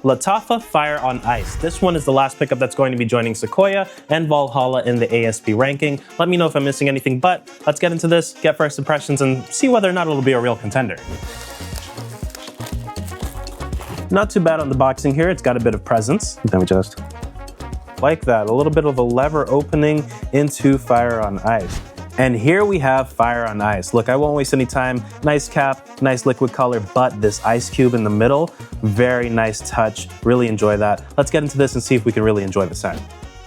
Lattafa Fire on Ice. This one is the last pickup that's going to be joining Sequoia and Valhalla in the ASP ranking. Let me know if I'm missing anything, but let's get into this, get first impressions, and see whether or not it'll be a real contender. Not too bad on the boxing here. It's got a bit of presence. Let me just like that. A little bit of a lever opening into Fire on Ice. And here we have Fire on Ice. Look, I won't waste any time. Nice cap, nice liquid color, but this ice cube in the middle, very nice touch. Really enjoy that. Let's get into this and see if we can really enjoy the scent.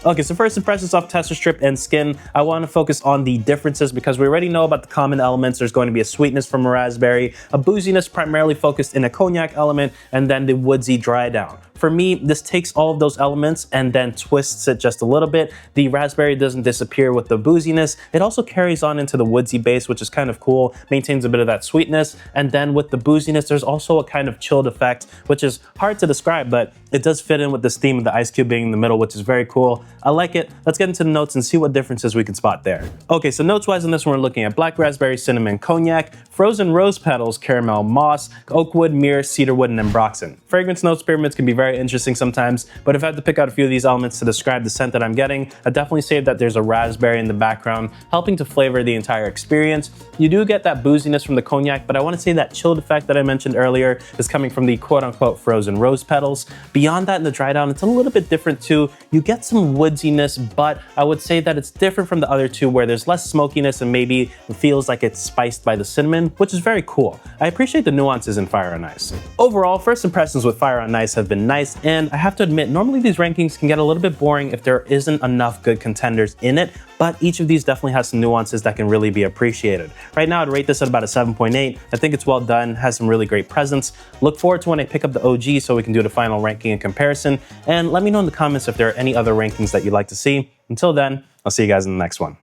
Okay, so first impressions off tester strip and skin. I want to focus on the differences because we already know about the common elements. There's going to be a sweetness from a raspberry, a booziness primarily focused in a cognac element, and then the woodsy dry down. For me, this takes all of those elements and then twists it just a little bit. The raspberry doesn't disappear with the booziness. It also carries on into the woodsy base, which is kind of cool, maintains a bit of that sweetness. And then with the booziness, there's also a kind of chilled effect, which is hard to describe, but it does fit in with this theme of the ice cube being in the middle, which is very cool. I like it. Let's get into the notes and see what differences we can spot there. Okay, so notes-wise in this one, we're looking at black raspberry, cinnamon, cognac, frozen rose petals, caramel, moss, oakwood, myrrh, cedarwood, and ambroxan. Fragrance notes, pyramids can be very interesting sometimes, but if I had to pick out a few of these elements to describe the scent that I'm getting, I'd definitely say that there's a raspberry in the background, helping to flavor the entire experience. You do get that booziness from the cognac, but I want to say that chilled effect that I mentioned earlier is coming from the quote-unquote frozen rose petals. Beyond that, in the dry down, it's a little bit different too. You get some woodsiness, but I would say that it's different from the other two where there's less smokiness and maybe it feels like it's spiced by the cinnamon, which is very cool. I appreciate the nuances in Fire on Ice. Overall, first impressions with Fire on Ice have been nice, and I have to admit, normally these rankings can get a little bit boring if there isn't enough good contenders in it, but each of these definitely has some nuances that can really be appreciated. Right now, I'd rate this at about a 7.8. I think it's well done, has some really great presence. Look forward to when I pick up the OG so we can do the final ranking and comparison, and let me know in the comments if there are any other rankings that you'd like to see. Until then, I'll see you guys in the next one.